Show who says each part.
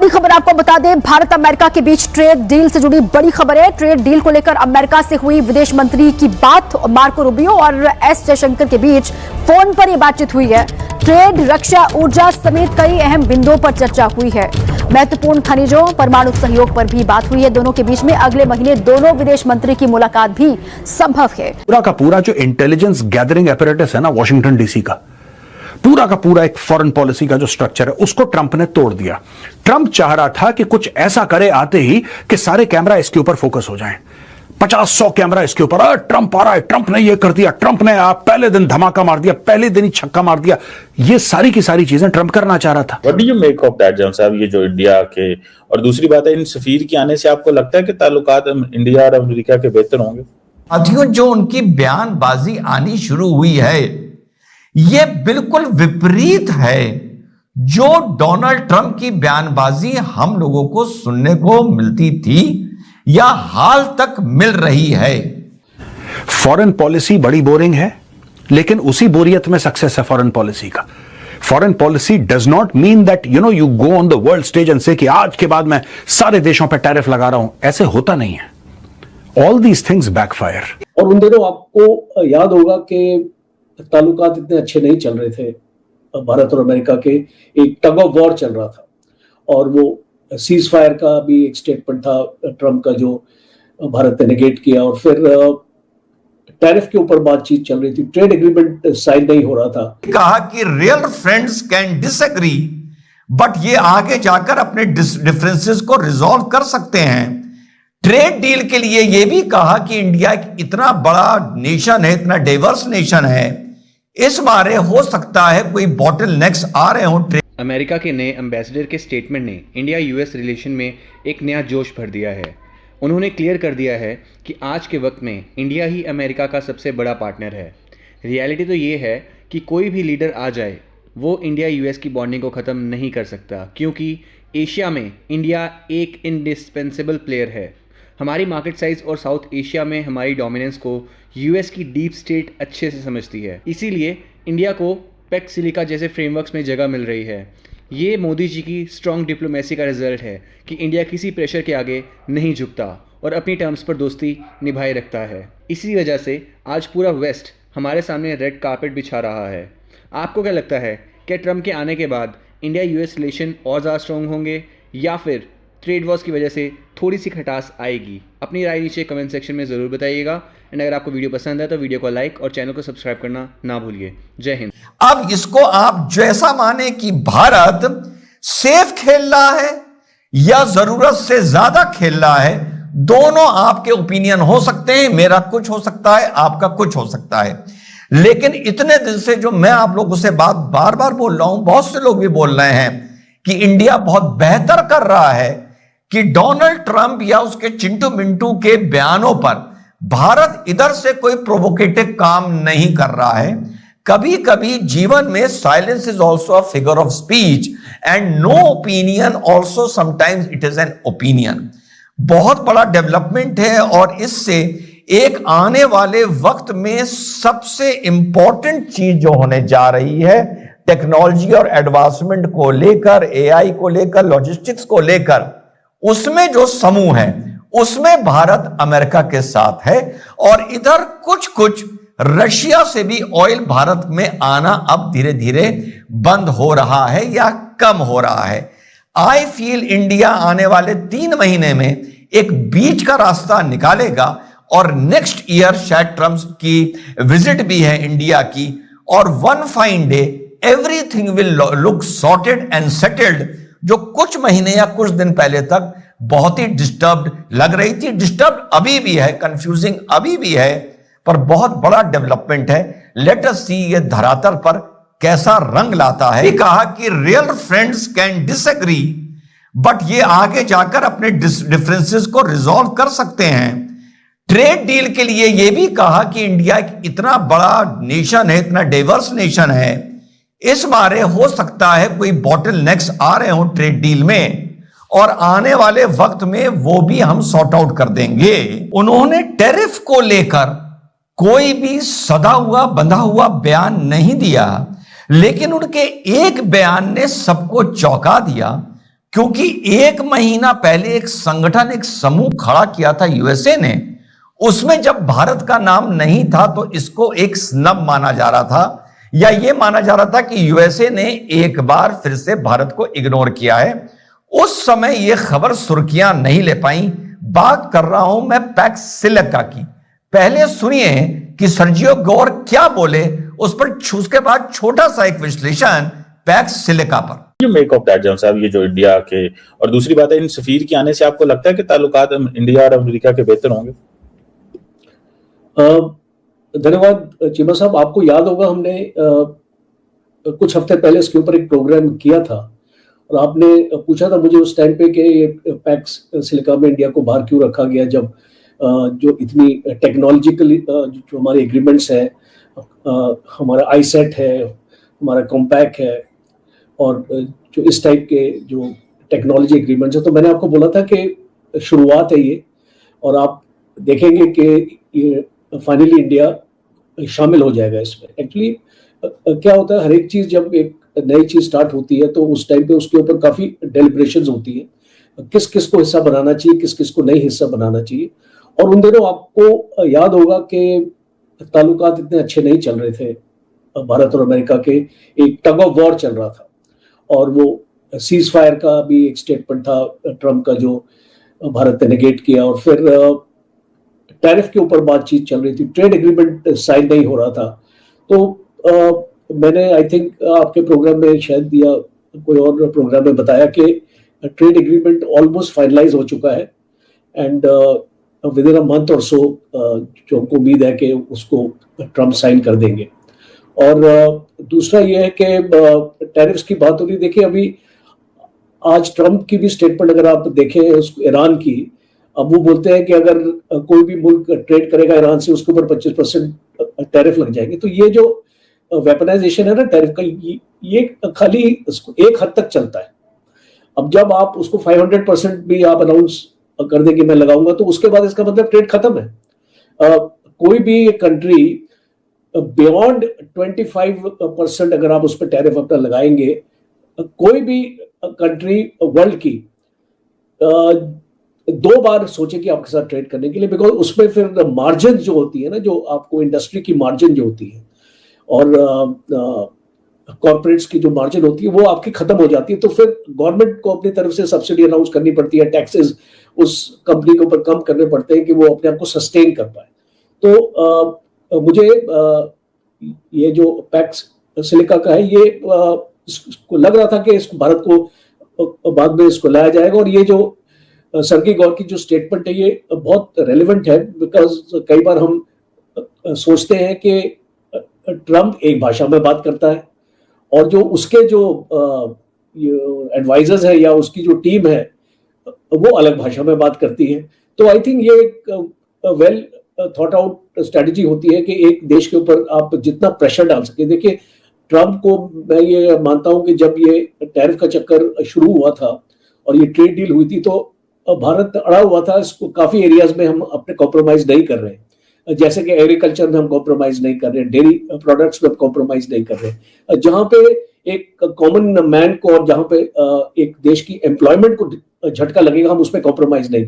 Speaker 1: बड़ी खबर आपको बता दें, भारत अमेरिका के बीच ट्रेड डील से जुड़ी बड़ी खबर है। ट्रेड डील को लेकर अमेरिका से हुई विदेश मंत्री की बात। मार्को रूबियो और एस जयशंकर के बीच फोन पर यह बातचीत हुई है। ट्रेड, रक्षा, ऊर्जा समेत कई अहम बिंदुओं पर चर्चा हुई है। महत्वपूर्ण खनिजों, परमाणु सहयोग पर भी बात हुई है। दोनों के बीच में अगले महीने दोनों विदेश मंत्री की मुलाकात भी संभव है।
Speaker 2: पूरा का पूरा जो इंटेलिजेंस गैदरिंग एपरेटस है ना वॉशिंगटन डीसी का पूरा एक फॉरेन पॉलिसी का जो स्ट्रक्चर है उसको ट्रंप ने तोड़ दिया। ट्रंप चाह रहा था कि कुछ ऐसा करे आते ही कि सारे कैमरा इसके ऊपर फोकस हो जाएं। 50-100 कैमरा इसके ऊपर, ट्रंप आ रहा है, ट्रंप ने ये कर दिया, ट्रंप ने पहले दिन धमाका मार दिया, पहले दिन ही छक्का मार दिया। ये सारी की सारी चीजें ट्रंप करना चाह रहा था।
Speaker 3: What do you make of that John साहब, ये जो इंडिया के, और दूसरी बात है इन सफीर के आने से आपको लगता है कि ताल्लुकात इंडिया और अमेरिका के बेहतर होंगे?
Speaker 4: साथियों, जो उनकी बयानबाजी आनी शुरू हुई है ये बिल्कुल विपरीत है जो डोनाल्ड ट्रंप की बयानबाजी हम लोगों को सुनने को मिलती थी या हाल तक मिल रही है।
Speaker 2: फॉरेन पॉलिसी बड़ी बोरिंग है, लेकिन उसी बोरियत में सक्सेस है फॉरेन पॉलिसी का। Foreign policy does not mean that you go on the world stage and से कि आज के बाद मैं सारे देशों पर टैरिफ लगा रहा हूं। ऐसे होता नहीं है। All these things backfire.
Speaker 5: और उन दिनों आपको याद होगा कि ताल्लुकात इतने अच्छे नहीं चल रहे थे भारत और अमेरिका के। एक टग ऑफ वॉर चल रहा था और वो सीज फायर का भी एक स्टेटमेंट था ट्रंप का जो भारत ने नेगेट किया, और फिर टैरिफ के ऊपर बातचीत चल रही थी। ट्रेड एग्रीमेंट साइन नहीं हो रहा था।
Speaker 4: कहा कि real friends can disagree but ये आगे जाकर अपने डिफरेंसेस को रिजॉल्व कर सकते हैं। ट्रेड डील के लिए यह भी कहा कि इंडिया एक इतना बड़ा नेशन है, इतना डाइवर्स नेशन है, इस बारे हो सकता है कोई बॉटल नेक्स आ रहे हो।
Speaker 6: अमेरिका के नए एम्बेसडर के स्टेटमेंट ने इंडिया यूएस रिलेशन में एक नया जोश भर दिया है। उन्होंने क्लियर कर दिया है कि आज के वक्त में इंडिया ही अमेरिका का सबसे बड़ा पार्टनर है। रियलिटी तो ये है कि कोई भी लीडर आ जाए वो इंडिया यूएस की बॉन्डिंग को ख़त्म नहीं कर सकता, क्योंकि एशिया में इंडिया एक इंडिस्पेंसेबल प्लेयर है। हमारी मार्केट साइज़ और साउथ एशिया में हमारी डोमिनेंस को यूएस की डीप स्टेट अच्छे से समझती है। इसीलिए इंडिया को पैक्ट सिलिका जैसे फ्रेमवर्क्स में जगह मिल रही है। ये मोदी जी की स्ट्रॉन्ग डिप्लोमेसी का रिजल्ट है कि इंडिया किसी प्रेशर के आगे नहीं झुकता और अपनी टर्म्स पर दोस्ती निभाए रखता है। इसी वजह से आज पूरा वेस्ट हमारे सामने रेड कारपेट बिछा रहा है। आपको क्या लगता है कि ट्रंप के आने के बाद इंडिया यूएस रिलेशन और ज़्यादा स्ट्रॉन्ग होंगे या फिर ट्रेड वॉर्स की वजह से थोड़ी सी खटास आएगी? अपनी राय नीचे कमेंट सेक्शन में ज़रूर बताइएगा। एंड अगर आपको वीडियो पसंद है तो वीडियो को लाइक और चैनल को सब्सक्राइब करना ना भूलिए। जय हिंद।
Speaker 4: अब इसको आप जैसा माने कि भारत सेफ खेल रहा है या जरूरत से ज्यादा खेल रहा है, दोनों आपके ओपिनियन हो सकते हैं। मेरा कुछ हो सकता है, आपका कुछ हो सकता है, लेकिन इतने दिन से जो मैं आप लोगों से बात बार बार बोल रहा हूं, बहुत से लोग भी बोल रहे हैं कि इंडिया बहुत बेहतर कर रहा है, कि डोनाल्ड ट्रंप या उसके चिंटू मिंटू के बयानों पर भारत इधर से कोई प्रोवोकेटिव काम नहीं कर रहा है। कभी कभी जीवन में silence is also a figure of speech and no opinion also sometimes it is an opinion. बहुत बड़ा डेवलपमेंट है और इससे एक आने वाले वक्त में सबसे इंपॉर्टेंट चीज जो होने जा रही है टेक्नोलॉजी और एडवांसमेंट को लेकर, एआई को लेकर, लॉजिस्टिक्स को लेकर, उसमें जो समूह है उसमें भारत अमेरिका के साथ है। और इधर कुछ कुछ रशिया से भी ऑयल भारत में आना अब धीरे धीरे बंद हो रहा है या कम हो रहा है। आई फील इंडिया आने वाले 3 महीने में एक बीच का रास्ता निकालेगा और नेक्स्ट ईयर शायद ट्रंप की विजिट भी है इंडिया की, और one fine day everything will look sorted and settled. जो कुछ महीने या कुछ दिन पहले तक बहुत ही डिस्टर्ब्ड लग रही थी, डिस्टर्ब अभी भी है, कंफ्यूजिंग अभी भी है, पर बहुत बड़ा डेवलपमेंट है। लेट अस सी ये धरातल पर कैसा रंग लाता है। कहा कि real friends can disagree but ये आगे जाकर अपने डिफरेंसेस को रिजॉल्व कर सकते हैं। ट्रेड डील के लिए यह भी कहा कि इंडिया एक इतना बड़ा नेशन है, इतना डाइवर्स नेशन है, इस बारे हो सकता है कोई बॉटल नेक्स आ रहे हो ट्रेड डील में, और आने वाले वक्त में वो भी हम सॉर्ट आउट कर देंगे। उन्होंने टैरिफ को लेकर कोई भी सदा हुआ बंधा हुआ बयान नहीं दिया, लेकिन उनके एक बयान ने सबको चौंका दिया। क्योंकि एक महीना पहले एक संगठन, एक समूह खड़ा किया था यूएसए ने, उसमें जब भारत का नाम नहीं था तो इसको एक स्नब माना जा रहा था, या यह माना जा रहा था कि यूएसए ने एक बार फिर से भारत को इग्नोर किया है। उस समय यह खबर सुर्खियां नहीं ले पाई। बात कर रहा हूं मैं पैक्स सिलिका की। पहले सुनिए कि सर्जियो गोर क्या बोले, उस पर उसके बाद छोटा सा एक विश्लेषण पैक्स सिलिका पर।
Speaker 3: You make of that John साहब, ये जो इंडिया के, और दूसरी बात है, इन सफीर के आने से आपको लगता है कि ताल्लुकात इंडिया और अमेरिका के बेहतर होंगे?
Speaker 5: धन्यवाद चीमा साहब। आपको याद होगा हमने कुछ हफ्ते पहले इसके ऊपर एक प्रोग्राम किया था और आपने पूछा था मुझे उस टाइम पे कि ये पैक्स सिलिका में इंडिया को बाहर क्यों रखा गया, जब जो इतनी टेक्नोलॉजिकल जो हमारे एग्रीमेंट्स हैं, हमारा आईसेट है, हमारा कॉम्पैक है और जो इस टाइप के जो टेक्नोलॉजी एग्रीमेंट्स है, तो मैंने आपको बोला था कि शुरुआत है ये और आप देखेंगे कि ये फाइनली इंडिया शामिल हो जाएगा इसमें। एक्चुअली क्या होता है, हर एक चीज जब एक नई चीज स्टार्ट होती है तो उस टाइम पे उसके ऊपर काफी डेलिब्रेशंस होती है, किस किस को हिस्सा बनाना चाहिए, किस किस को नहीं हिस्सा बनाना चाहिए। और उन दिनों आपको याद होगा कि ताल्लुकात इतने अच्छे नहीं चल रहे थे भारत और अमेरिका के, एक टग ऑफ वॉर चल रहा था और वो सीज फायर का भी एक स्टेटमेंट था ट्रम्प का जो भारत ने नेगेट किया, और फिर टैरिफ के ऊपर बातचीत चल रही थी, ट्रेड एग्रीमेंट साइन नहीं हो रहा था। तो मैंने आई थिंक आपके प्रोग्राम में शायद दिया, कोई और प्रोग्राम में बताया कि ट्रेड एग्रीमेंट ऑलमोस्ट फाइनलाइज हो चुका है and with in a month और सो जो हमको उम्मीद है कि उसको ट्रम्प साइन कर देंगे। और दूसरा ये है कि टैरिफ्स की बात हो रही, देखिए अभी आज ट्रम्प की भी स्टेटमेंट अगर आप देखें ईरान की, अब वो बोलते हैं कि अगर कोई भी मुल्क ट्रेड करेगा ईरान से उसके ऊपर 25% टैरिफ लग जाएंगे। तो ये जो वेपनाइजेशन है ना टैरिफ का, ये खाली एक हद तक चलता है। अब जब आप उसको 500% भी आप अनाउंस कर देंगे मैं लगाऊंगा, तो उसके बाद इसका मतलब ट्रेड खत्म है। कोई भी कंट्री बियॉन्ड 25% अगर आप उस पर टैरिफ अपना लगाएंगे, कोई भी कंट्री वर्ल्ड की दो बार सोचे कि आपके साथ ट्रेड करने के लिए, बिकॉज उसमें फिर मार्जिन जो होती है ना, जो आपको इंडस्ट्री की मार्जिन जो होती है और कॉर्पोरेट्स की जो मार्जिन होती है वो आपकी खत्म हो जाती है। तो फिर गवर्नमेंट को अपनी तरफ से सब्सिडी अनाउंस करनी पड़ती है, टैक्सेस उस कंपनी के ऊपर कम करने पड़ते हैं कि वो अपने आप को सस्टेन कर पाए। तो मुझे ये जो पैक्स सिलिका का है, ये इसको लग रहा था कि इसको भारत को बाद में इसको लाया जाएगा। और ये जो सर्गी गौर की जो स्टेटमेंट है ये बहुत रेलेवेंट है, बिकॉज कई बार हम सोचते हैं कि ट्रम्प एक भाषा में बात करता है और जो उसके जो एडवाइजर्स है या उसकी जो टीम है वो अलग भाषा में बात करती है। तो आई थिंक ये एक वेल थॉट आउट स्ट्रेटजी होती है कि एक देश के ऊपर आप जितना प्रेशर डाल सके। देखिए ट्रम्प को मैं ये मानता हूं कि जब ये टैरिफ का चक्कर शुरू हुआ था और ये ट्रेड डील हुई थी तो भारत अड़ा हुआ था, इसको काफी एरियाज में हम अपने कॉम्प्रोमाइज नहीं कर रहे हैं, जैसे कि एग्रीकल्चर में हम कॉम्प्रोमाइज नहीं कर रहे, डेयरी प्रोडक्ट्स में हम कॉम्प्रोमाइज नहीं कर रहे। जहां पे एक कॉमन मैन को और जहां पे एक देश की एम्प्लॉयमेंट को झटका लगेगा हम उसमें कॉम्प्रोमाइज नहीं कर रहे।